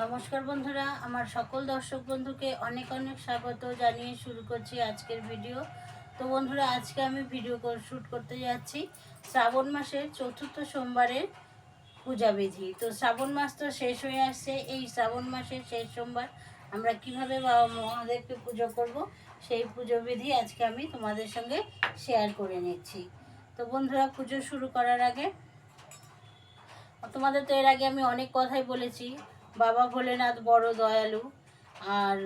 নমস্কার বন্ধুরা, আমার সকল দর্শক বন্ধুকে অনেক অনেক স্বাগত জানিয়ে শুরু করছি আজকের ভিডিও। তো বন্ধুরা, আজকে আমি ভিডিও শ্যুট করতে যাচ্ছি শ্রাবণ মাসের চতুর্থ সোমবারের পূজাবিধি। তো শ্রাবণ মাস তো শেষ হয়ে আসছে, এই শ্রাবণ মাসের শেষ সোমবার আমরা কিভাবে বাবা মহাদেবকে পুজো করব সেই পুজো বিধি আজকে আমি তোমাদের সঙ্গে শেয়ার করে নিচ্ছি। তো বন্ধুরা, পুজো শুরু করার আগে তোমাদের তো এর আগে আমি অনেক কথাই বলেছি, বাবা ভোলেনাথ বড় দয়ালু, আর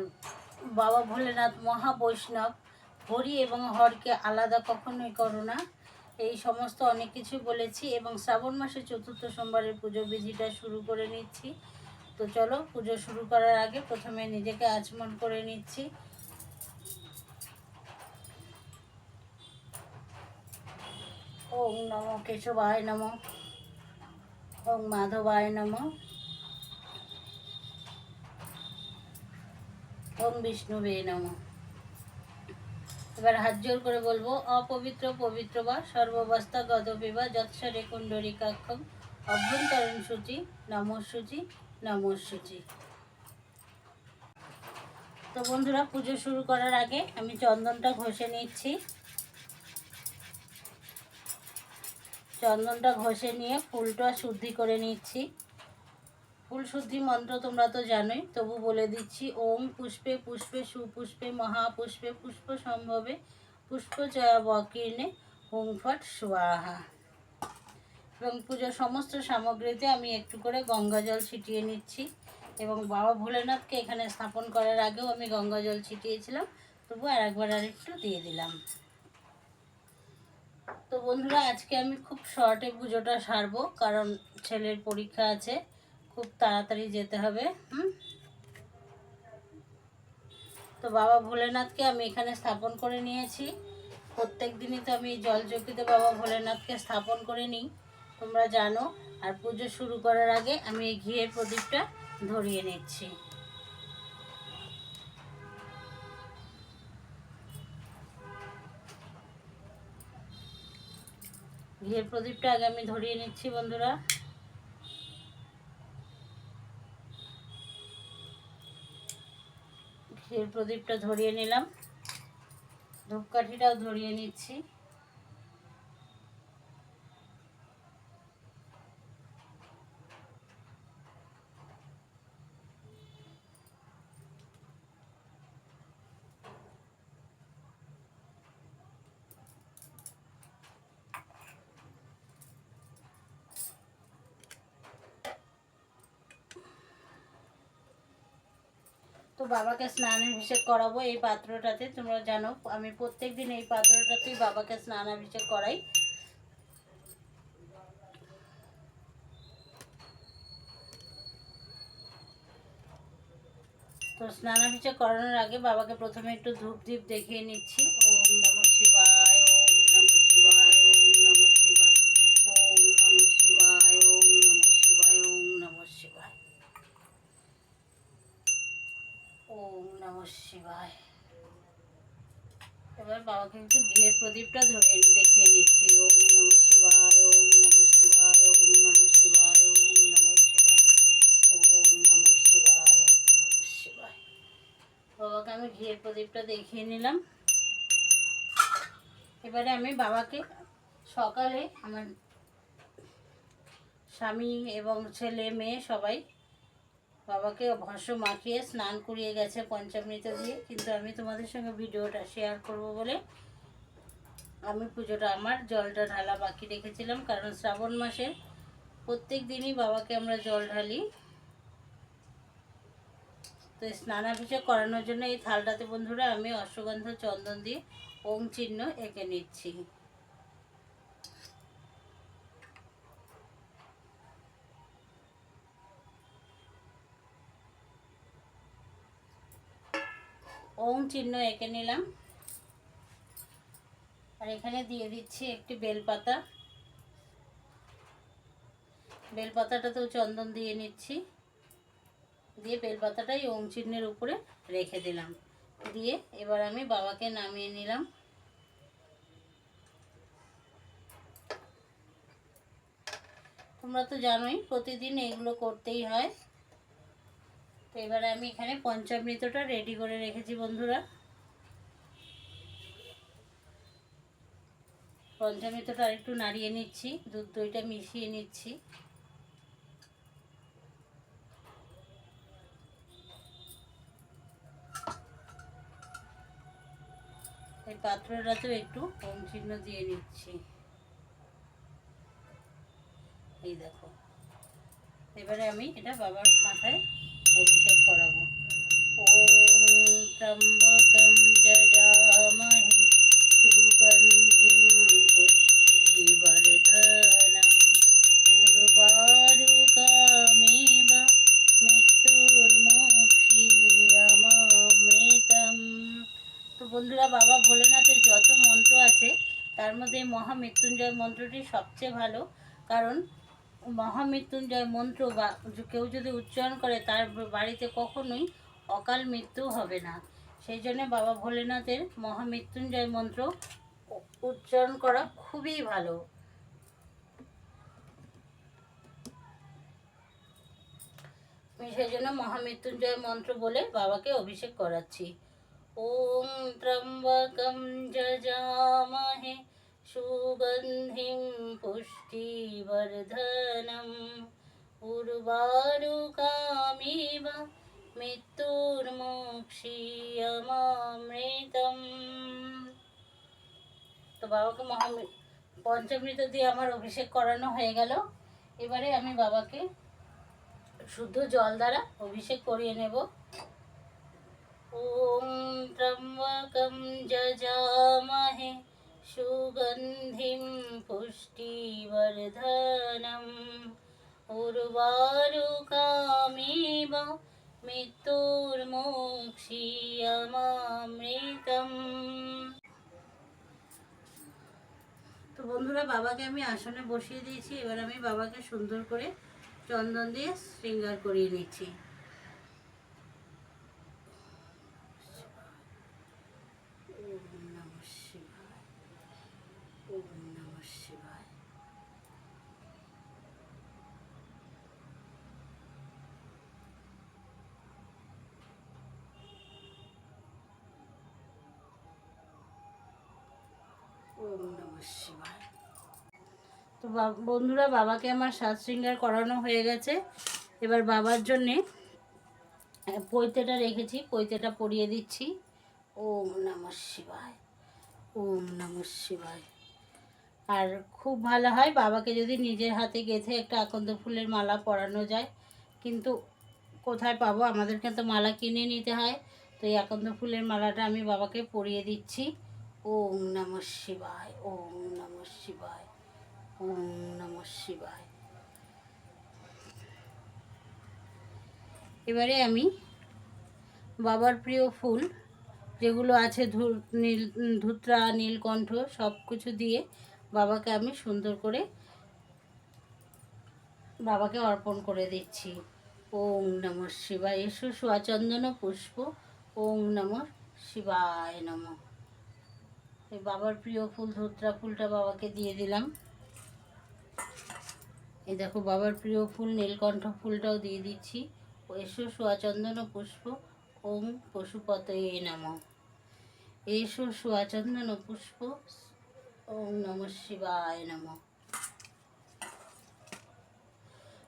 বাবা ভোলেনাথ মহাবৈষ্ণব, হরি এবং হরকে আলাদা কখনোই করো না, এই সমস্ত অনেক কিছু বলেছি। এবং শ্রাবণ মাসের চতুর্থ সোমবারের পুজো বিধিটা শুরু করে নিচ্ছি। তো চলো, পুজো শুরু করার আগে প্রথমে নিজেকে আচমন করে নিচ্ছি। ওম নমো কেশবায় নমঃ, ওম মাধবায় নমঃ, ওম বিষ্ণুবে নমঃ। এবার হাত জোর করে বলবো, অপবিত্র পবিত্র বা সর্বাবস্থা গতবিবা যৎসরে কুণ্ডরিকাক্ষম অভ্যন্তরণ সূচি নমঃসূচি নমঃসূচি। তো বন্ধুরা, পুজো শুরু করার আগে আমি চন্দনটা ঘষে নিচ্ছি। চন্দনটা ঘষে নিয়ে ফুলটা শুদ্ধি করে নিচ্ছি। ফুল শুদ্ধি মন্ত্র তোমরা তো জানোই, তবু বলে দিচ্ছি। ওম পুষ্পে পুষ্পে সুপুষ্পে মহাপুষ্পে পুষ্প সম্ভবে পুষ্প জয়া বকীর্ণে হুং ফট স্বাহা। এবং পুজোর সমস্ত সামগ্রীতে আমি একটু করে গঙ্গা জল ছিটিয়ে নিচ্ছি। এবং বাবা ভোলেনাথকে এখানে স্থাপন করার আগেও আমি গঙ্গা জল ছিটিয়েছিলাম, তবু আরেকবার আরেকটু দিয়ে দিলাম। তো বন্ধুরা, আজকে আমি খুব শর্টে পুজোটা সারবো, কারণ ছেলের পরীক্ষা আছে, খুব তাড়াতাড়ি যেতে হবে। তো বাবা ভোলেনাথকে আমি এখানে স্থাপন করে নিয়েছি। প্রত্যেক দিনই তো আমি জলচকিতে বাবা ভোলেনাথকে স্থাপন করে নিই, তোমরা জানো। আর পুজো শুরু করার আগে আমি এই ঘিয়ের প্রদীপটা ধরিয়ে নিচ্ছি। ঘিয়ের প্রদীপটা আগে আমি ধরিয়ে নিচ্ছি বন্ধুরা। ঘিয়ের প্রদীপটা ধরিয়ে নিলাম, ধূপকাঠিটাও ধরিয়ে নিচ্ছি। তো বাবাকে স্নানাভিষেক করাবো এই পাত্রটাতে, তোমরা জানো আমি প্রত্যেক দিন এই পাত্রটাতেই বাবাকে স্নানাভিষেক করাই। তো স্নানাভিষেক করানোর আগে বাবাকে প্রথমে একটু ধূপ দীপ দেখিয়ে নিচ্ছি। ওম নমঃ শিবায়, ওম নমঃ শিবায়, ওম নমঃ শিবায়, ওম নমঃ শিবায়, ওম নমঃ শিবায়, ওম নমঃ শিবায়, ওম নমঃ শিবায়। এবার বাবাকে একটু ঘিয়ের প্রদীপটা ধরে দেখিয়ে নিচ্ছি। ওম নমঃ শিবায়, ওম নমঃ শিবায়, ওম নমঃ শিবায়, ওম নমঃ শিবায়, ওম নমঃ শিবায়, ওম নমঃ শিবায়। বাবাকে আমি ঘিয়ের প্রদীপটা দেখিয়ে নিলাম। এবারে আমি বাবাকে সকালে আমার স্বামী এবং ছেলে মেয়ে সবাই বাবাকে ভস্ম মাখিয়ে স্নান করিয়ে গেছে পঞ্চামৃত দিয়ে, কিন্তু আমি তোমাদের সঙ্গে ভিডিওটা শেয়ার করব বলে আমি পুজোটা আমার জলটা ঢালা বাকি রেখেছিলাম, কারণ শ্রাবণ মাসে প্রত্যেক দিনই বাবাকে আমরা জল ঢালি। তো স্নানাভিষেক করানোর জন্য এই থালটাতে বন্ধুরা আমি অশ্বগন্ধা চন্দন দিয়ে ওম চিহ্ন এঁকে নিচ্ছি। ওম চিহ্ন এঁকে নিলাম। আর এখানে দিয়ে দিচ্ছি একটি বেলপাতা, বেলপাতাটাতেও চন্দন দিয়ে নিচ্ছি, দিয়ে বেলপাতাটাই ওম চিহ্নের উপরে রেখে দিলাম। দিয়ে এবার আমি বাবাকে নামিয়ে নিলাম। তোমরা তো জানোই প্রতিদিন এগুলো করতেই হয়। এবারে আমি এখানে পঞ্চামৃতটা রেডি করে রেখেছি বন্ধুরা। পঞ্চামৃতটা আরেকটু নাড়িয়ে নিচ্ছি, দুধ দইটা মিশিয়ে নিচ্ছি। এই পাত্রটাতেও একটু ওম চিহ্ন দিয়ে নিচ্ছি। এই দেখো, এবারে আমি এটা বাবার মাথায় অভিষেক করাবো। ওম ত্র্যম্বকম যজামহে সুগন্ধিম পুষ্টিবর্ধনম উর্বারুকমেব মৃত্যুর্মুক্ষীয়মামৃতম। তো বন্ধুরা, বাবা ভোলেনাথের যত মন্ত্র আছে তার মধ্যে মহামৃত্যুঞ্জয় মন্ত্রটি সবচেয়ে ভালো। কারণ মহামৃত্যুঞ্জয় মন্ত্র বা কেউ যদি উচ্চারণ করে তার বাড়িতে কখনোই অকাল মৃত্যু হবে না। সেই জন্য বাবা ভোলেনাথের মহামৃত্যুঞ্জয় মন্ত্র উচ্চারণ করা খুবই ভালো। আমি সেই জন্য মহামৃত্যুঞ্জয় মন্ত্র বলে বাবাকে অভিষেক করাচ্ছি। ওম ত্র্যম্বকম যজামহে সুগন্ধিম পুষ্টিবর্ধনম উর্বারুকমিব মৃত্যুর্মুক্ষীয়মামৃতম। তো বাবাকে পঞ্চামৃত দিয়ে আমার অভিষেক করানো হয়ে গেল। এবারে আমি বাবাকে শুদ্ধ জল দ্বারা অভিষেক করিয়ে নেব। ওম ত্র্যম্বকম যজামহে সুগন্ধিম পুষ্টিবর্ধনম উর্বারুকমিব মৃত্যুর্মুক্ষীয়মামৃতম। তো বন্ধুরা, বাবাকে আমি আসনে বসিয়ে দিয়েছি। এবার আমি বাবাকে সুন্দর করে চন্দন দিয়ে শৃঙ্গার করিয়ে নিচ্ছি। তো বন্ধুরা, বাবাকে আমার সাজ শৃঙ্গার করানো হয়ে গেছে। এবার বাবার জন্যে পৈতেটা রেখেছি, পৈতেটা পরিয়ে দিচ্ছি। ওম নমঃ শিবায়, ওম নমঃ শিবায়। আর খুব ভালো হয় বাবাকে যদি নিজের হাতে গেঁথে একটা আকন্দ ফুলের মালা পরানো যায়, কিন্তু কোথায় পাবো, আমাদেরকে তো মালা কিনে নিতে হয়। তো এই আকন্দ ফুলের মালাটা আমি বাবাকে পরিয়ে দিচ্ছি। ওম নমঃ শিবায়, ওম নমঃ শিবায়, ওম নমঃ শিবায়। এবারে আমি বাবার প্রিয় ফুল যেগুলো আছে ধুত্রা, নীলকণ্ঠ সব কিছু দিয়ে বাবাকে আমি সুন্দর করে বাবাকে অর্পণ করে দিচ্ছি। ওং নমঃ শিবায়। এসো সুচন্দন পুষ্প, ওং নমঃ শিবায় নমঃ। এই বাবার প্রিয় ফুল ধুত্রা ফুলটা বাবাকে দিয়ে দিলাম। এই দেখো, বাবার প্রিয় ফুল নীলকণ্ঠ ফুলটাও দিয়ে দিচ্ছি। এসো সুচন্দন পুষ্প, ওং পশুপতয়ে নমঃ। এসো সুচন্দন পুষ্প, ওং নমঃ শিবায় নমঃ।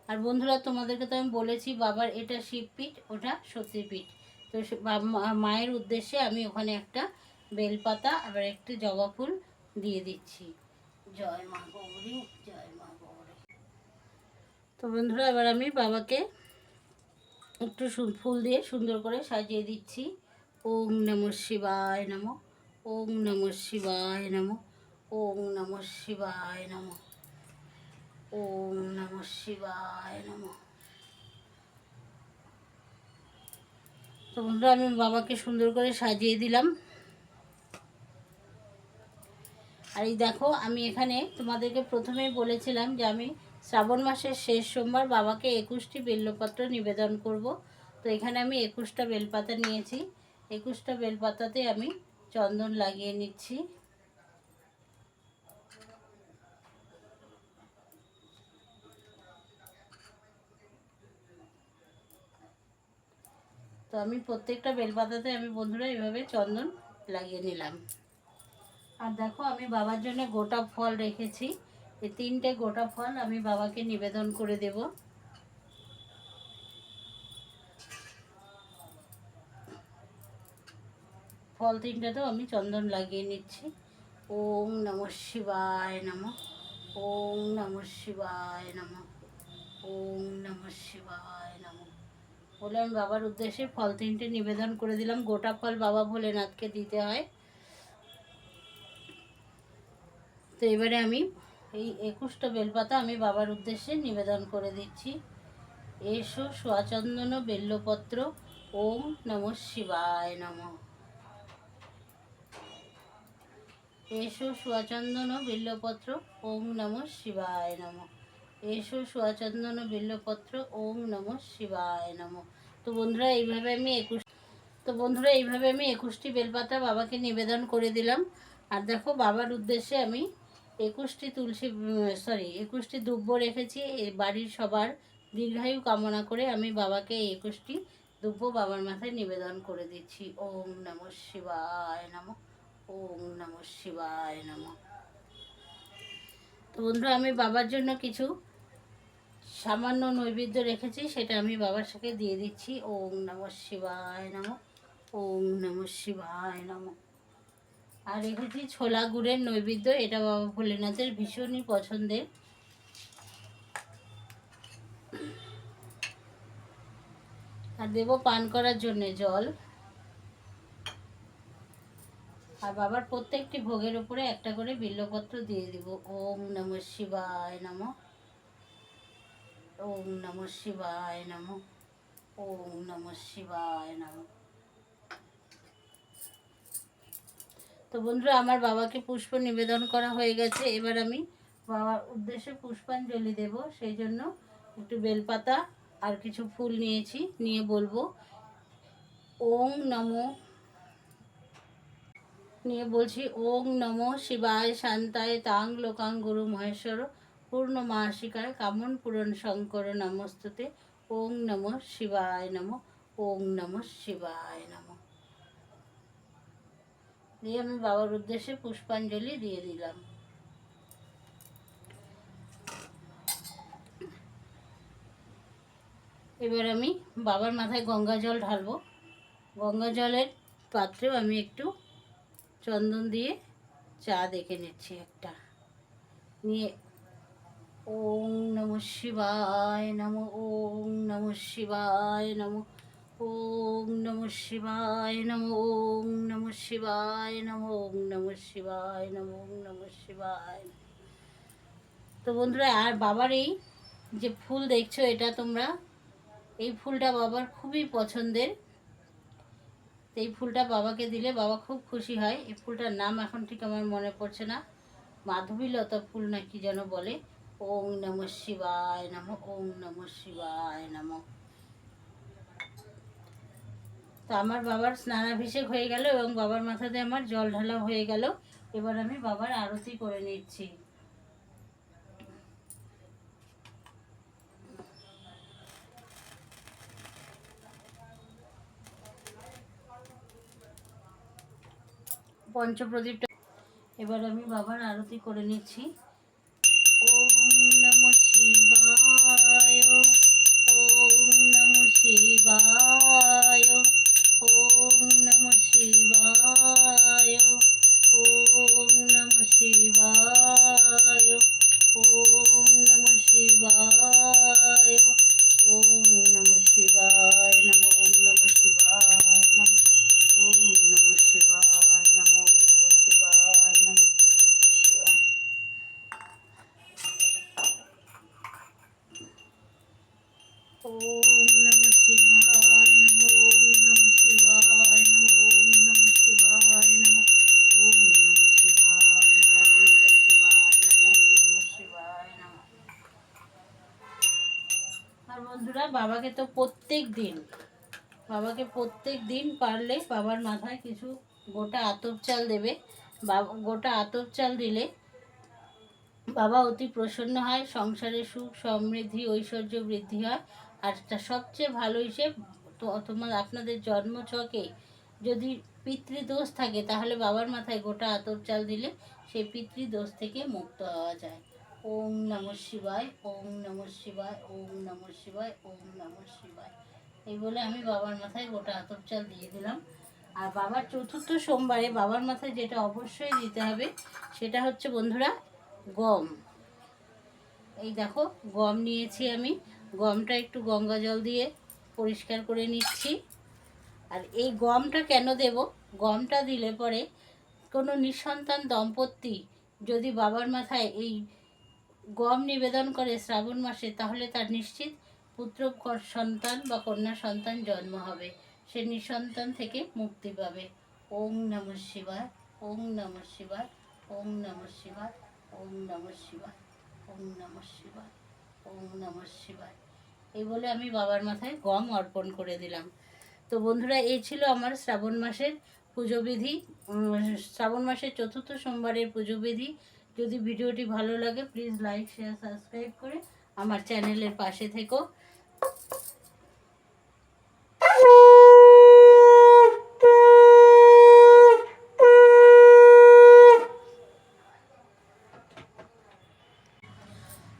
আর বন্ধুরা, তোমাদেরকে তো আমি বলেছি বাবার এটা শিবপীঠ, ওটা সতীপীঠ। তো মায়ের উদ্দেশ্যে আমি ওখানে একটা বেলপাতা আবার একটু জবা ফুল দিয়ে দিচ্ছি। জয় মা গৌরী, জয় মা গৌরী। তো বন্ধুরা, এবার আমি বাবাকে একটু ফুল দিয়ে সুন্দর করে সাজিয়ে দিচ্ছি। ওম নমঃ শিবায় নমঃ, ওম নমঃ শিবায় নমঃ, ওম নমঃ শিবায় নমঃ, ওম নমঃ শিবায় নমঃ। তো বন্ধুরা, আমি বাবাকে সুন্দর করে সাজিয়ে দিলাম। আর এই দেখো, আমি এখানে তোমাদেরকে প্রথমেই বলেছিলাম যে আমি শ্রাবণ মাসের শেষ সোমবার বাবাকে 21টি বেলপত্র নিবেদন করব। তো এখানে আমি 21টা বেলপাতা নিয়েছি। 21টা বেলপাতাতে আমি চন্দন লাগিয়ে নিচ্ছি। তো আমি প্রত্যেকটা বেলপাতাতে আমি বন্ধুরা এইভাবে চন্দন লাগিয়ে নিলাম। আর দেখো আমি বাবার জন্য গোটা ফল রেখেছি, এই 3টে গোটা ফল আমি বাবাকে নিবেদন করে দেব। ফল 3টাতেও আমি চন্দন লাগিয়ে নিচ্ছি। ওম নমঃ শিবায় নমঃ, ওম নমঃ শিবায় নমঃ, ওম নমঃ শিবায় নমঃ বলে আমি বাবার উদ্দেশ্যে ফল 3টে নিবেদন করে দিলাম। গোটা ফল বাবা ভোলেনাথকে দিতে হয়। তো এবারে আমি এই 21টা বেলপাতা আমি বাবার উদ্দেশ্যে নিবেদন করে দিচ্ছি। এসো সোয়াচন্দন বেল্লপত্র, ওম নমঃ শিবায় নমঃ। এসো সোয়াচন্দন বেল্লপত্র, ওম নমঃ শিবায় নমঃ। এসো সোয়াচন্দন বেল্লপত্র, ওম নমঃ শিবায় নমঃ। তো বন্ধুরা এইভাবে আমি 21টি বেলপাতা বাবাকে নিবেদন করে দিলাম। আর দেখো বাবার উদ্দেশ্যে আমি 21টি দুব্ব রেখেছি। এই বাড়ির সবার দীর্ঘায়ু কামনা করে আমি বাবাকে 21টি দুব্ব বাবার মাথায় নিবেদন করে দিচ্ছি। ওম নমঃ শিবায় নমঃ, ওম নমঃ শিবায় নমঃ। তো বন্ধুরা আমি বাবার জন্য কিছু সামান্য নৈবেদ্য রেখেছি, সেটা আমি বাবার সাথে দিয়ে দিচ্ছি। ওম নমঃ শিবায় নমঃ, ওম নমঃ শিবায় নমঃ। আর রেখেছি ছোলা গুড়ের নৈবেদ্য, এটা বাবা ভোলেনাথের ভীষণই পছন্দের। আর দেবো পান করার জন্য জল। আর বাবার প্রত্যেকটি ভোগের উপরে একটা করে বিল্লপত্র দিয়ে দিব। ওম নমঃ শিবায় নমঃ, ওম নমঃ শিবায় নমঃ, ওম নমঃ শিবায় নমঃ। তো বন্ধুরা আমার বাবাকে পুষ্প নিবেদন করা হয়ে গেছে। এবার আমি বাবার উদ্দেশ্যে পুষ্পাঞ্জলি দেব, সেই জন্য একটু বেলপাতা আর কিছু ফুল নিয়েছি, নিয়ে বলবো ওং নমো, নিয়ে বলছি ওং নমো শিবায় শান্তায় তাং লোকাং গুরু মহেশ্বর পূর্ণমাসিকায় কামন পূরণ শঙ্কর নমস্তুতে। ওং নমঃ শিবায় নমঃ, ওং নমঃ শিবায় নমঃ। দিয়ে আমি বাবার উদ্দেশ্যে পুষ্পাঞ্জলি দিয়ে দিলাম। এবার আমি বাবার মাথায় গঙ্গা জল ঢালবো। গঙ্গা জলের পাত্রেও আমি একটু চন্দন দিয়ে চা দেখে নিচ্ছি একটা, নিয়ে ওং নমঃ শিবায় নমঃ, ওং নমঃ শিবায় নমঃ, ওং নমঃ শিবায় নমঃ, ওং নমঃ শিবায় নমঃ, ওং নমঃ শিবায় নমঃ, ওং নমঃ শিবায়। তো বন্ধুরা আর বাবার এই যে ফুল দেখছো, এটা তোমরা, এই ফুলটা বাবার খুবই পছন্দের। এই ফুলটা বাবাকে দিলে বাবা খুব খুশি হয়। এই ফুলটার নাম এখন ঠিক আমার মনে পড়ছে না, মাধবীলতা ফুল না কি যেন বলে। ওং নমঃ শিবায় নমঃ, ওং নমঃ শিবায় নমঃ। তো আমার বাবার স্নানাভিষেক হয়ে গেল এবং বাবার মাথাতে আমার জল ঢালা হয়ে গেল। এবার আমি বাবার আরতি করে নিচ্ছি। পঞ্চপ্রদীপটা এবার আমি বাবার আরতি করে নিচ্ছি। ওম নমঃ শিবায়, ওম নমঃ শিবায়, ওম নমঃ শিবায়, ওম নমঃ শিবায়, ওম নমঃ শিবায়, ওম নমঃ শিবায় নমঃ, ওম নমঃ শিবায় নমঃ, ওম নমঃ শিবায় নমঃ, ওম নমঃ শিবায় নমঃ। শিবায়। ওম নমঃ শিবায় নমঃ, ওম নমঃ শিবায় নমঃ, ওম নমঃ শিবায় নমঃ, ওম নমঃ শিবায় নমঃ, ওম নমঃ শিবায় নমঃ, ওম নমঃ শিবায় নমঃ। আর বন্ধুরা বাবাকে প্রত্যেক দিন পারলে বাবার মাথায় কিছু গোটা আতপ চাল দেবে। গোটা আতপ চাল দিলে বাবা অতি প্রসন্ন হয়, সংসারে সুখ সমৃদ্ধি ঐশ্বর্য বৃদ্ধি হয়। আর সবচেয়ে ভালো হিসেব তো আপনাদের জন্মছকে যদি পিতৃদোষ থাকে তাহলে বাবার মাথায় গোটা আতপ চাল দিলে সেই পিতৃদোষ থেকে মুক্ত হওয়া যায়। ওম নমঃ শিবায়, ওম নমঃ শিবায়, ওম নমঃ শিবায়, ওম নমঃ শিবায়। এই বলে আমি বাবার মাথায় গোটা আতপ চাল দিয়ে দিলাম। আর বাবার চতুর্থ সোমবারে বাবার মাথায় যেটা অবশ্যই দিতে হবে সেটা হচ্ছে বন্ধুরা গম। এই দেখো গম নিয়েছি আমি, গমটা একটু গঙ্গা জল দিয়ে পরিষ্কার করে নিচ্ছি। আর এই গমটা কেন দেব, গমটা দিলে পরে কোনো নিঃসন্তান দম্পতি যদি বাবার মাথায় এই গম নিবেদন করে শ্রাবণ মাসে, তাহলে তার নিশ্চিত পুত্র সন্তান বা কন্যা সন্তান জন্ম হবে, সে নিঃসন্তান থেকে মুক্তি পাবে। ওম নমঃ শিবায়, ওম নমঃ শিবায়, ওম নমঃ শিবায়, ওম নমঃ শিবায়, ওম নমঃ শিবায়, ওম নমঃ শিবায়। এই বলে আমি বাবার মাথায় গম অর্পণ করে দিলাম। তো বন্ধুরা, এই ছিল আমার শ্রাবণ মাসের পুজোবিধি, শ্রাবণ মাসের চতুর্থ সোমবারের পুজোবিধি। যদি ভিডিওটি ভালো লাগে প্লিজ লাইক শেয়ার সাবস্ক্রাইব করে আমার চ্যানেলের পাশে থেকো।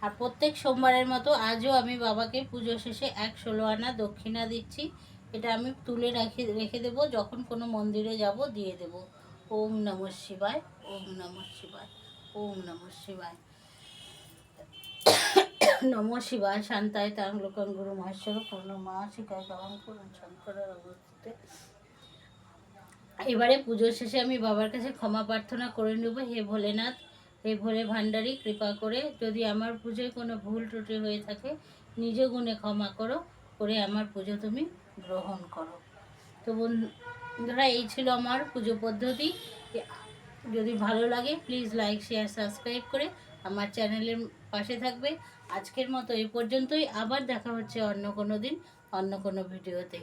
আর প্রত্যেক সোমবারের মতো আজও আমি বাবাকে পুজো শেষে 116 আনা দক্ষিণা দিচ্ছি। এটা আমি তুলে রেখে দেবো, যখন কোনো মন্দিরে যাব দিয়ে দেব। ওম নমঃ শিবায়, ওম নমঃ শিবায়, ওম নমঃ শিবায়। নমঃ শিবায়। শান্তায় তাং লোকং গুরু মহেশ্বর পূর্ণমাসিকায় গমন করুন শঙ্করের অবস্থিতে। এবারে পুজোর শেষে আমি বাবার কাছে ক্ষমা প্রার্থনা করে নেব। হে ভোলেনাথ, হে ভোলে ভান্ডারী, কৃপা করে যদি আমার পুজোয় কোনো ভুল ত্রুটি হয়ে থাকে নিজ গুণে ক্ষমা করে আমার পুজো তুমি গ্রহণ করো। তো বন্ধুরা, এই ছিল আমার পুজো পদ্ধতি। যদি ভালো লাগে প্লিজ লাইক শেয়ার সাবস্ক্রাইব করে আমার চ্যানেলের পাশে থাকবে। আজকের মতো এই পর্যন্তই, আবার দেখা হচ্ছে অন্য কোনো দিন অন্য কোনো ভিডিওতে।